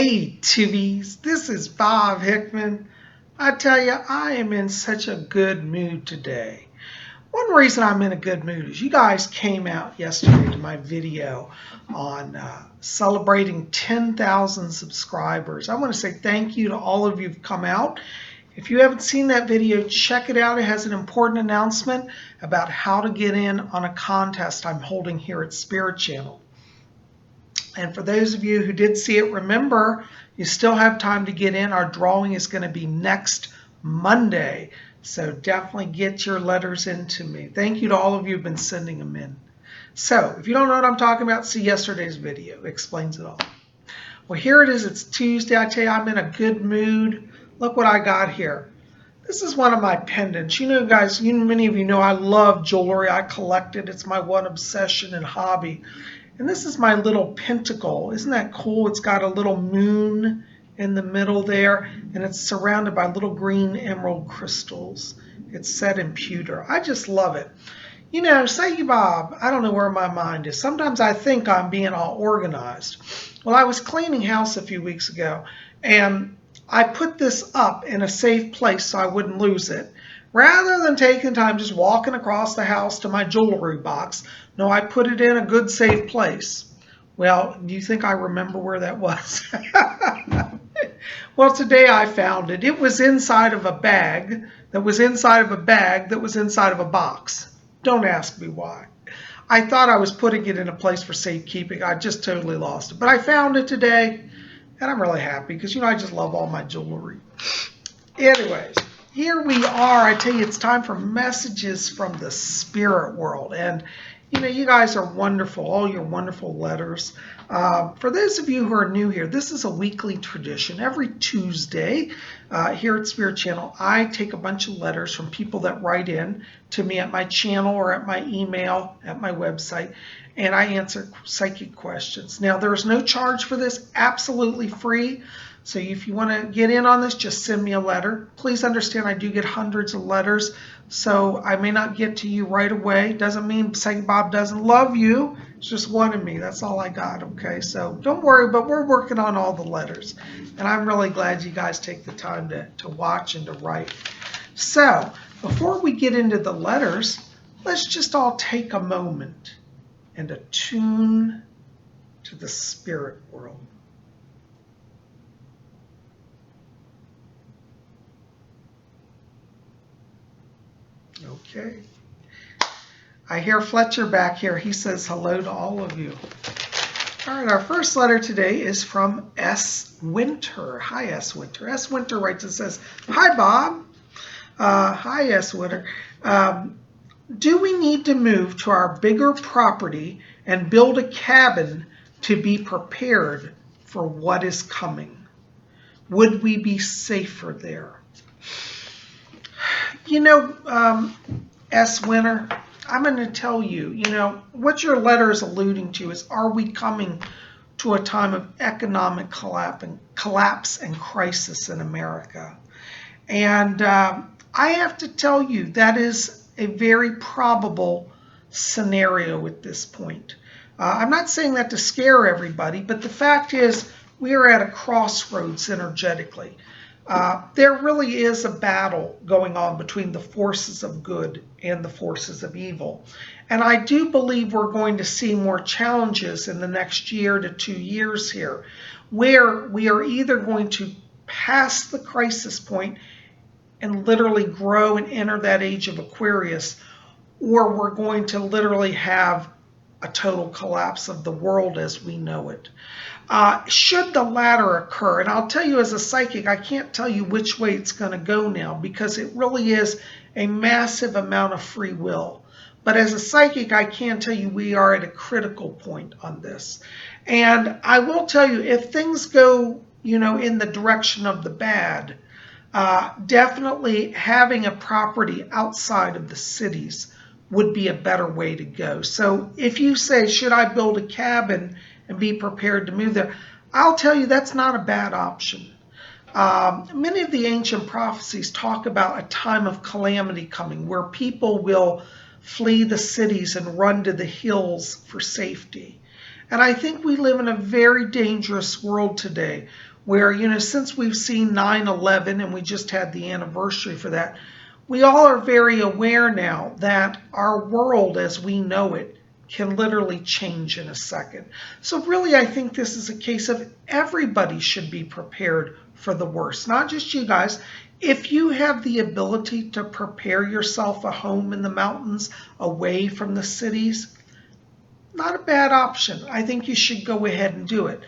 Hey, Tivies, this is Bob Hickman. I tell you, I am in such a good mood today. One reason I'm in a good mood is you guys came out yesterday to my video on celebrating 10,000 subscribers. I want to say thank you to all of you who've come out. If you haven't seen that video, check it out. It has an important announcement about how to get in on a contest I'm holding here at Spirit Channel. And for those of you who did see it, remember, you still have time to get in. Our drawing is going to be next Monday. So definitely get your letters into me. Thank you to all of you who've been sending them in. So if you don't know what I'm talking about, see yesterday's video. It explains it all. Well, here it is. It's Tuesday. I tell you, I'm in a good mood. Look what I got here. This is one of my pendants. You know, guys, many of you know I love jewelry. I collect it. It's my one obsession and hobby. And this is my little pentacle. Isn't that cool? It's got a little moon in the middle there, and it's surrounded by little green emerald crystals. It's set in pewter. I just love it. You know, say you, Bob, I don't know where my mind is. Sometimes I think I'm being all organized. Well, I was cleaning house a few weeks ago, and I put this up in a safe place so I wouldn't lose it. Rather than taking time just walking across the house to my jewelry box, no, I put it in a good, safe place. Well, do you think I remember where that was? Well, today I found it. It was inside of a bag that was inside of a bag that was inside of a box. Don't ask me why. I thought I was putting it in a place for safekeeping. I just totally lost it. But I found it today, and I'm really happy because, you know, I just love all my jewelry. Anyways. Here we are. I tell you, it's time for messages from the spirit world. And, you know, you guys are wonderful, all your wonderful letters. For those of you who are new here, this is a weekly tradition. Every Tuesday here at Spirit Channel, I take a bunch of letters from people that write in to me at my channel or at my email, at my website, and I answer psychic questions. Now, there is no charge for this, absolutely free. So if you want to get in on this, just send me a letter. Please understand I do get hundreds of letters, so I may not get to you right away. Doesn't mean Psychic Bob doesn't love you. It's just one of me. That's all I got, okay? So don't worry, but we're working on all the letters. And I'm really glad you guys take the time to watch and to write. So before we get into the letters, let's just all take a moment and attune to the spirit world. Okay. I hear Fletcher back here. He says hello to all of you. All right, our first letter today is from S. Winter. Hi, S. Winter. S. Winter writes and says, hi, Bob. Hi, S. Winter. Do we need to move to our bigger property and build a cabin to be prepared for what is coming? Would we be safer there? You know, S. Winter, I'm going to tell you, you know, what your letter is alluding to is, are we coming to a time of economic collapse and crisis in America? And I have to tell you, that is a very probable scenario at this point. I'm not saying that to scare everybody, but the fact is we are at a crossroads energetically. There really is a battle going on between the forces of good and the forces of evil. And I do believe we're going to see more challenges in the next year to 2 years here, where we are either going to pass the crisis point and literally grow and enter that age of Aquarius, or we're going to literally have a total collapse of the world as we know it. Should the latter occur, and I'll tell you as a psychic, I can't tell you which way it's going to go now because it really is a massive amount of free will. But as a psychic, I can tell you we are at a critical point on this. And I will tell you, if things go, you know, in the direction of the bad, definitely having a property outside of the cities would be a better way to go. So if you say, should I build a cabin and be prepared to move there, I'll tell you that's not a bad option. Many of the ancient prophecies talk about a time of calamity coming where people will flee the cities and run to the hills for safety. And I think we live in a very dangerous world today where, since we've seen 9/11 and we just had the anniversary for that, we all are very aware now that our world as we know it can literally change in a second. So really, I think this is a case of everybody should be prepared for the worst, not just you guys. If you have the ability to prepare yourself a home in the mountains away from the cities, not a bad option. I think you should go ahead and do it.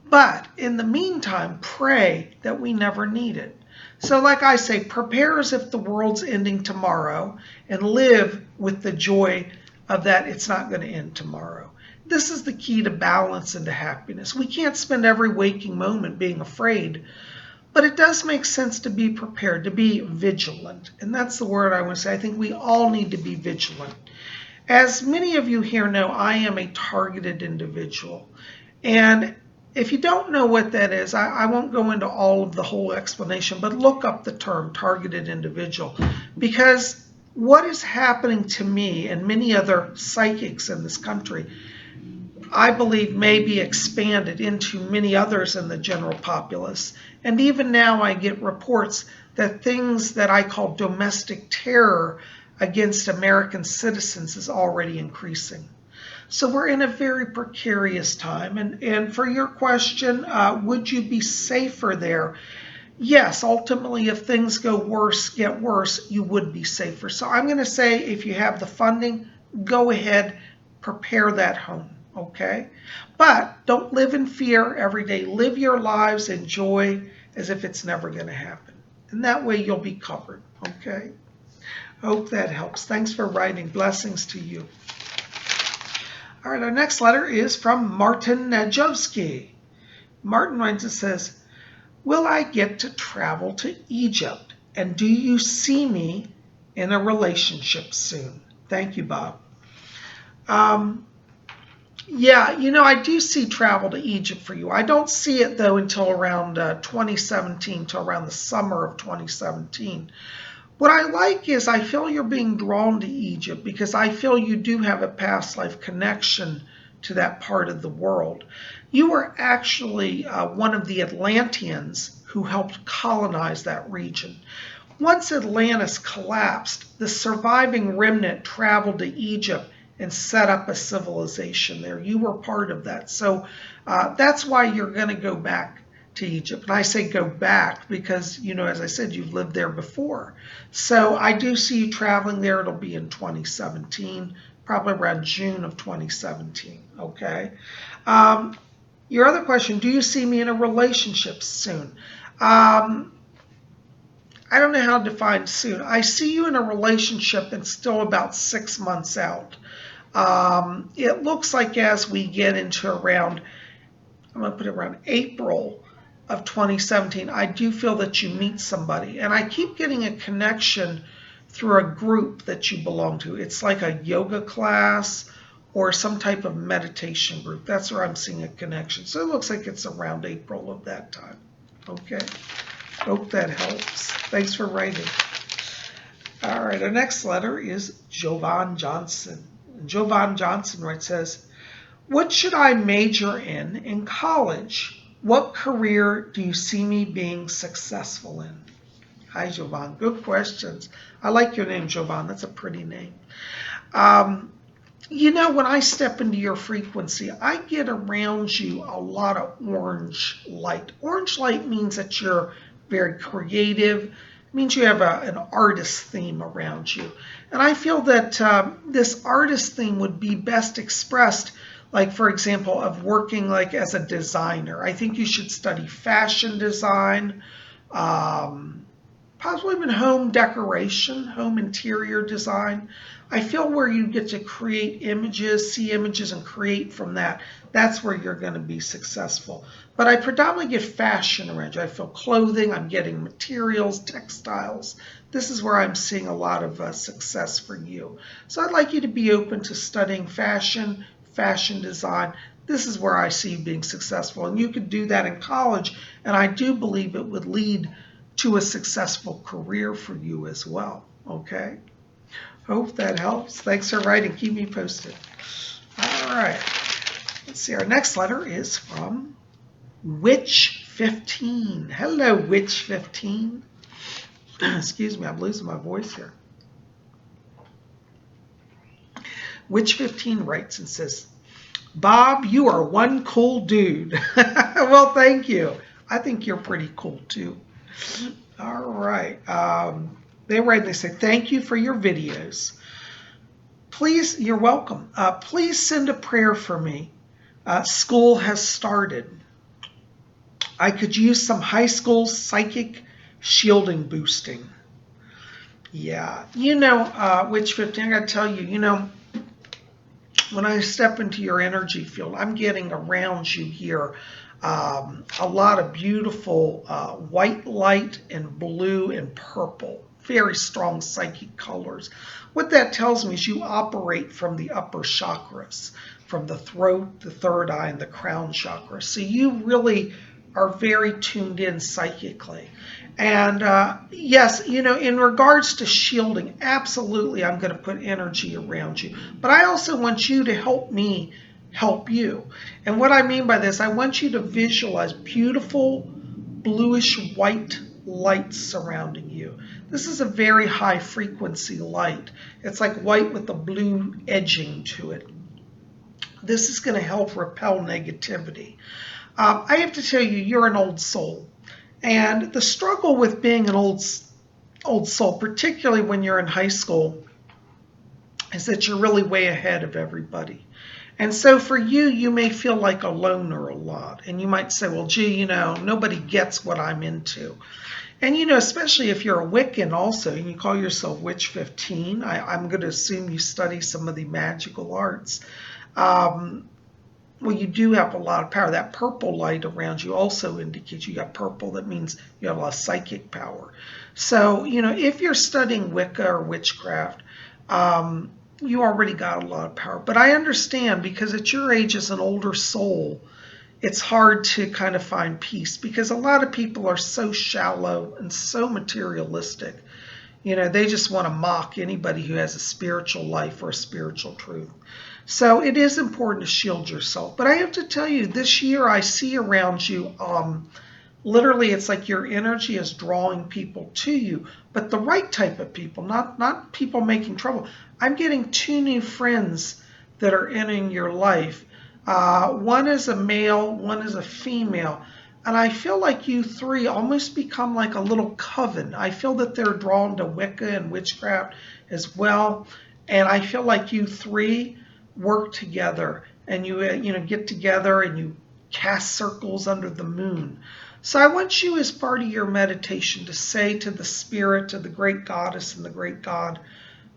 But in the meantime, pray that we never need it. So like I say, prepare as if the world's ending tomorrow and live with the joy of that it's not going to end tomorrow. This is the key to balance and to happiness. We can't spend every waking moment being afraid, but it does make sense to be prepared, to be vigilant. And that's the word I want to say. I think we all need to be vigilant. As many of you here know, I am a targeted individual. And if you don't know what that is, I won't go into all of the whole explanation, but look up the term targeted individual, because what is happening to me and many other psychics in this country, I believe may be expanded into many others in the general populace. And even now I get reports that things that I call domestic terror against American citizens is already increasing. So we're in a very precarious time. And for your question, would you be safer there? Yes, ultimately, if things get worse, you would be safer. So I'm going to say if you have the funding, go ahead, prepare that home, okay? But don't live in fear every day. Live your lives, enjoy as if it's never going to happen. And that way you'll be covered, okay? Hope that helps. Thanks for writing. Blessings to you. All right, our next letter is from Martin Najowski. Martin writes and says, will I get to travel to Egypt? And do you see me in a relationship soon? Thank you, Bob. Yeah, I do see travel to Egypt for you. I don't see it, though, until around 2017, till around the summer of 2017. What I like is I feel you're being drawn to Egypt because I feel you do have a past life connection to that part of the world. You were actually one of the Atlanteans who helped colonize that region. Once Atlantis collapsed, the surviving remnant traveled to Egypt and set up a civilization there. You were part of that. So that's why you're going to go back to Egypt. And I say go back because, as I said, you've lived there before. So I do see you traveling there. It'll be in 2017, probably around June of 2017, okay? Your other question, do you see me in a relationship soon? I don't know how to define soon. I see you in a relationship and still about 6 months out. It looks like as we get into around, I'm going to put it around April of 2017, I do feel that you meet somebody. And I keep getting a connection through a group that you belong to. It's like a yoga class or some type of meditation group. That's where I'm seeing a connection. So it looks like it's around April of that time. Okay. Hope that helps. Thanks for writing. All right, our next letter is Jovan Johnson. And Jovan Johnson says, what should I major in college? What career do you see me being successful in? Hi, Jovan. Good questions. I like your name, Jovan. That's a pretty name. When I step into your frequency, I get around you a lot of orange light. Orange light means that you're very creative. It means you have an artist theme around you. And I feel that this artist theme would be best expressed, like, for example, of working like as a designer. I think you should study fashion design, possibly even home decoration, home interior design. I feel where you get to create images, see images, and create from that. That's where you're going to be successful. But I predominantly get fashion around you. I feel clothing, I'm getting materials, textiles. This is where I'm seeing a lot of success for you. So I'd like you to be open to studying fashion design. This is where I see you being successful. And you could do that in college, and I do believe it would lead to a successful career for you as well, okay? Hope that helps. Thanks for writing. Keep me posted. All right. Let's see, our next letter is from Witch 15. Hello, Witch 15. Excuse me, I'm losing my voice here. Witch 15 writes and says, Bob, you are one cool dude. Well, thank you. I think you're pretty cool too. All right. They write and they say, thank you for your videos. Please, you're welcome. Please send a prayer for me. School has started. I could use some high school psychic shielding boosting. Yeah. Witch 15, I got to tell you, when I step into your energy field, I'm getting around you here a lot of beautiful white light and blue and purple, very strong psychic colors. What that tells me is you operate from the upper chakras, from the throat, the third eye, and the crown chakra. So you really are very tuned in psychically. And yes, in regards to shielding, absolutely, I'm going to put energy around you. But I also want you to help me help you. And what I mean by this, I want you to visualize beautiful bluish white light surrounding you. This is a very high frequency light. It's like white with a blue edging to it. This is going to help repel negativity. I have to tell you, you're an old soul. And the struggle with being an old soul, particularly when you're in high school, is that you're really way ahead of everybody. And so for you, you may feel like a loner a lot. And you might say, well, gee, nobody gets what I'm into. And, especially if you're a Wiccan also, and you call yourself Witch 15, I'm going to assume you study some of the magical arts. Well, you do have a lot of power. That purple light around you also indicates you got purple. That means you have a lot of psychic power. So, if you're studying Wicca or witchcraft, you already got a lot of power. But I understand, because at your age as an older soul, it's hard to kind of find peace, because a lot of people are so shallow and so materialistic. They just want to mock anybody who has a spiritual life or a spiritual truth. So it is important to shield yourself. But I have to tell you, this year I see around you, literally it's like your energy is drawing people to you, but the right type of people, not people making trouble. I'm getting 2 new friends that are entering your life. One is a male, one is a female. And I feel like you 3 almost become like a little coven. I feel that they're drawn to Wicca and witchcraft as well. And I feel like you 3 work together, and you get together and you cast circles under the moon. So I want you, as part of your meditation, to say to the spirit, to the great goddess and the great god,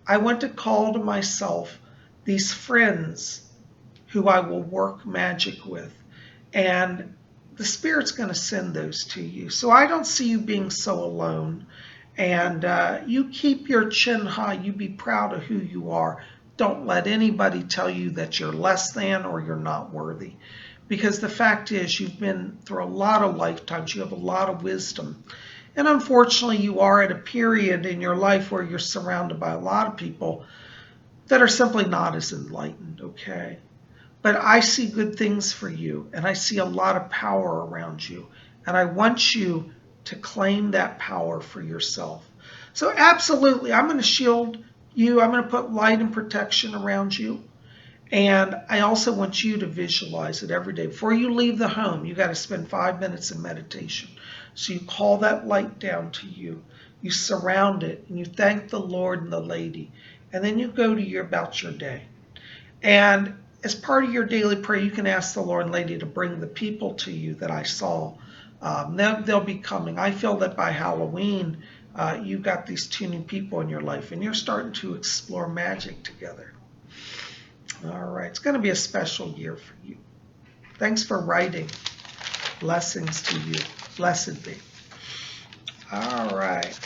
I want to call to myself these friends who I will work magic with. And the spirit's going to send those to you. So I don't see you being so alone. And you keep your chin high. You be proud of who you are. Don't let anybody tell you that you're less than or you're not worthy. Because the fact is, you've been through a lot of lifetimes. You have a lot of wisdom. And unfortunately, you are at a period in your life where you're surrounded by a lot of people that are simply not as enlightened, okay? But I see good things for you, and I see a lot of power around you. And I want you to claim that power for yourself. So absolutely, I'm going to shield you. I'm going to put light and protection around you. And I also want you to visualize it every day. Before you leave the home, you got to spend 5 minutes in meditation. So you call that light down to you. You surround it, and you thank the Lord and the Lady. And then you go to about your day. And as part of your daily prayer, you can ask the Lord and Lady to bring the people to you that I saw. They'll be coming. I feel that by Halloween, you've got these 2 new people in your life, and you're starting to explore magic together. All right. It's going to be a special year for you. Thanks for writing. Blessings to you. Blessed be. All right.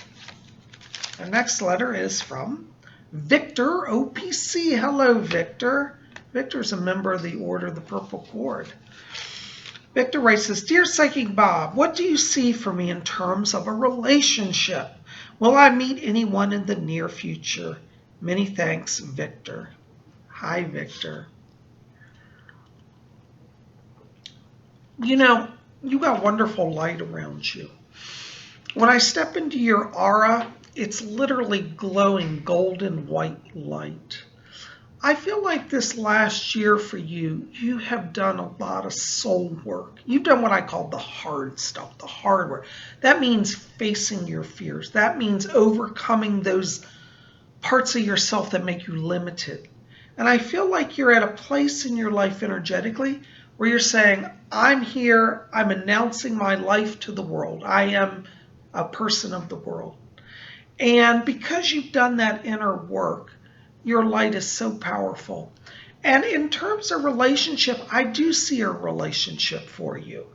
The next letter is from Victor OPC. Hello, Victor. Victor's a member of the Order of the Purple Cord. Victor writes this, Dear Psychic Bob, what do you see for me in terms of a relationship? Will I meet anyone in the near future? Many thanks, Victor. Hi, Victor. You know, you got wonderful light around you. When I step into your aura, it's literally glowing golden white light. I feel like this last year for you, you have done a lot of soul work. You've done what I call the hard stuff, the hard work. That means facing your fears. That means overcoming those parts of yourself that make you limited. And I feel like you're at a place in your life energetically where you're saying, I'm here, I'm announcing my life to the world. I am a person of the world. And because you've done that inner work, your light is so powerful. And in terms of relationship, I do see a relationship for you.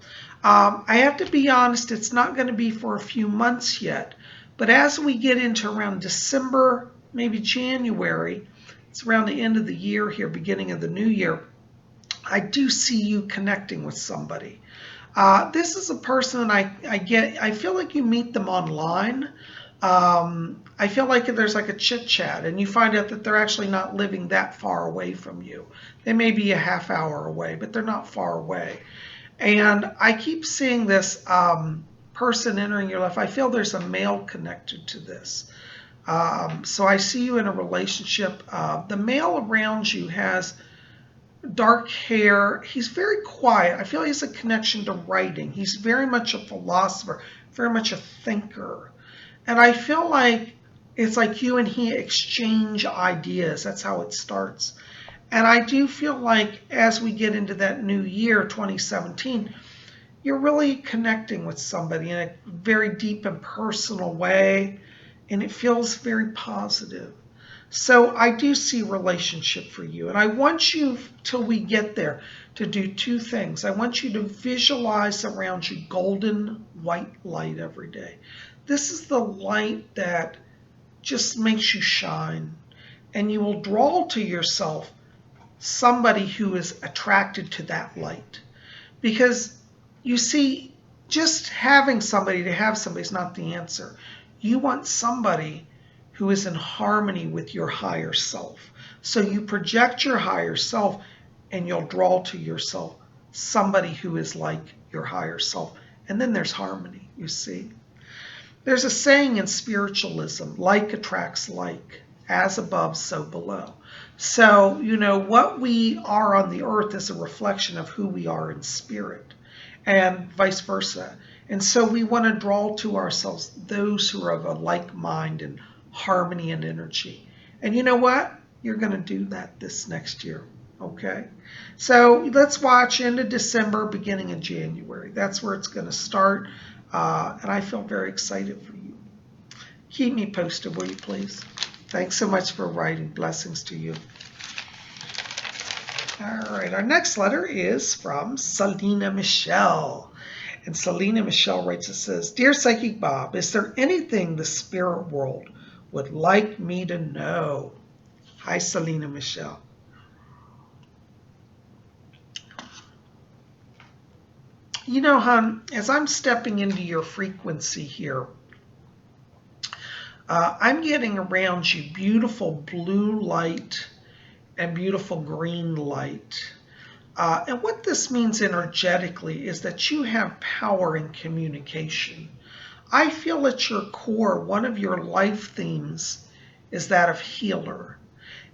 I have to be honest, it's not going to be for a few months yet. But as we get into around December, maybe January, it's around the end of the year here, beginning of the new year, I do see you connecting with somebody. This is a person I feel like you meet them online. I feel like there's like a chit chat, and you find out that they're actually not living that far away from you. They may be a half hour away, but they're not far away. And I keep seeing this person entering your life. I feel there's a male connected to this. So I see you in a relationship. The male around you has dark hair. He's very quiet. I feel he has a connection to writing. He's very much a philosopher, very much a thinker. And I feel like it's like you and he exchange ideas. That's how it starts. And I do feel like as we get into that new year, 2017, you're really connecting with somebody in a very deep and personal way. And it feels very positive. So I do see relationship for you. And I want you, till we get there, to do two things. I want you to visualize around you golden white light every day. This is the light that just makes you shine. And you will draw to yourself somebody who is attracted to that light. Because you see, just having somebody to have somebody is not the answer. You want somebody who is in harmony with your higher self. So you project your higher self and you'll draw to yourself somebody who is like your higher self. And then there's harmony, you see. There's a saying in spiritualism, like attracts like, as above, so below. So, you know, what we are on the earth is a reflection of who we are in spirit, and vice versa. And so we want to draw to ourselves those who are of a like mind and harmony and energy. And you know what? You're going to do that this next year. Okay? So let's watch into December, beginning of January. That's where it's going to start. And I feel very excited for you. Keep me posted, will you please? Thanks so much for writing. Blessings to you. All right, our next letter is from Selena Michelle. And Selena Michelle writes, it says, Dear Psychic Bob, is there anything the spirit world would like me to know? Hi, Selena Michelle. You know, hon, as I'm stepping into your frequency here, I'm getting around you beautiful blue light and beautiful green light. And what this means energetically is that you have power in communication. I feel at your core, one of your life themes is that of healer.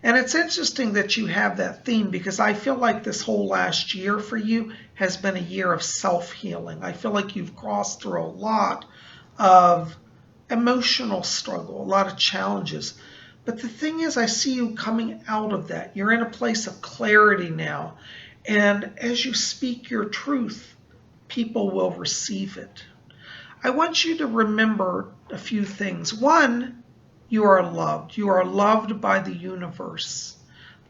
And it's interesting that you have that theme because I feel like this whole last year for you has been a year of self-healing. I feel like you've crossed through a lot of emotional struggle, a lot of challenges. But the thing is, I see you coming out of that. You're in a place of clarity now. And as you speak your truth, people will receive it. I want you to remember a few things. One, you are loved. You are loved by the universe.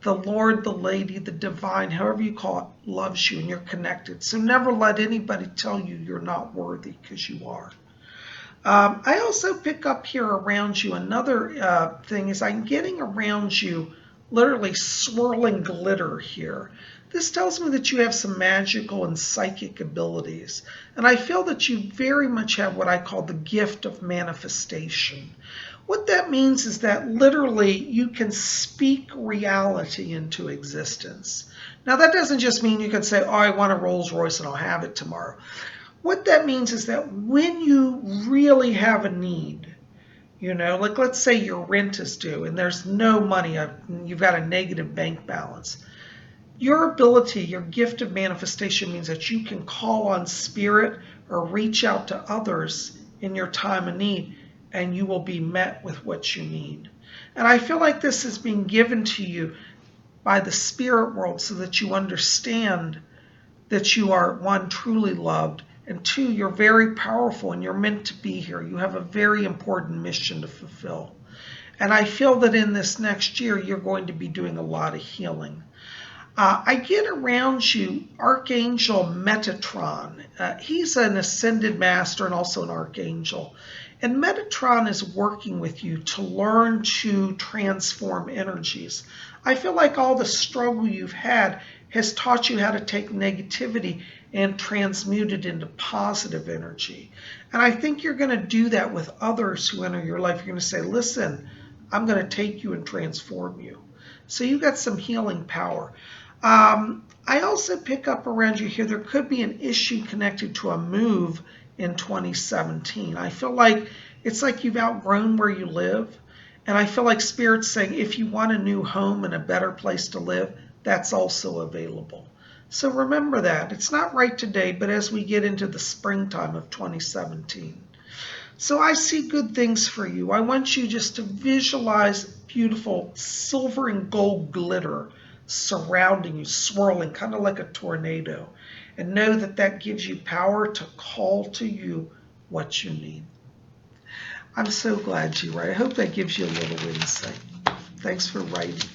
The Lord, the Lady, the divine, however you call it, loves you and you're connected. So never let anybody tell you you're not worthy, because you are. I also pick up here around you, another thing is I'm getting around you literally swirling glitter here. This tells me that you have some magical and psychic abilities. And I feel that you very much have what I call the gift of manifestation. What that means is that literally you can speak reality into existence. Now, that doesn't just mean you can say, oh, I want a Rolls Royce and I'll have it tomorrow. What that means is that when you really have a need, like let's say your rent is due and there's no money, you've got a negative bank balance. Your ability, your gift of manifestation means that you can call on spirit or reach out to others in your time of need and you will be met with what you need. And I feel like this is being given to you by the spirit world so that you understand that you are, one, truly loved, and two, you're very powerful and you're meant to be here. You have a very important mission to fulfill. And I feel that in this next year, you're going to be doing a lot of healing. I get around you Archangel Metatron. He's an ascended master and also an archangel. And Metatron is working with you to learn to transform energies. I feel like all the struggle you've had has taught you how to take negativity and transmute it into positive energy. And I think you're going to do that with others who enter your life. You're going to say, listen, I'm going to take you and transform you. So you've got some healing power. I also pick up around you here, there could be an issue connected to a move in 2017. I feel like it's like you've outgrown where you live. And I feel like Spirit's saying if you want a new home and a better place to live, that's also available. So remember that. It's not right today, but as we get into the springtime of 2017. So I see good things for you. I want you just to visualize beautiful silver and gold glitter surrounding you, swirling, kind of like a tornado. And know that that gives you power to call to you what you need. I'm so glad you write. I hope that gives you a little insight. Thanks for writing.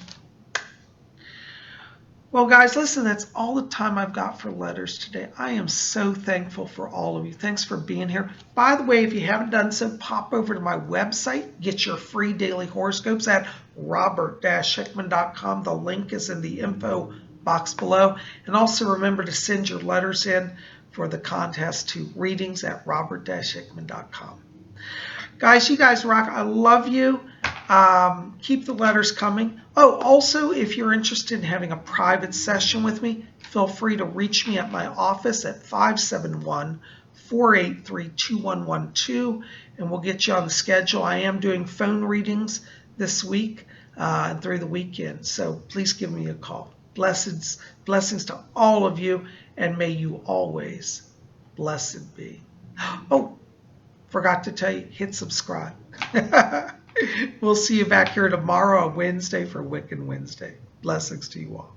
Well, guys, listen, that's all the time I've got for letters today. I am so thankful for all of you. Thanks for being here. By the way, if you haven't done so, pop over to my website. Get your free daily horoscopes at robert-hickman.com. The link is in the info box below. And also remember to send your letters in for the contest to readings at robert-hickman.com. Guys, you guys rock. I love you. Keep the letters coming. Oh, also, if you're interested in having a private session with me, feel free to reach me at my office at 571-483-2112, and we'll get you on the schedule. I am doing phone readings this week and through the weekend, so please give me a call. Blessings to all of you, and may you always blessed be. Oh, forgot to tell you, hit subscribe. We'll see you back here tomorrow on Wednesday for Wiccan Wednesday. Blessings to you all.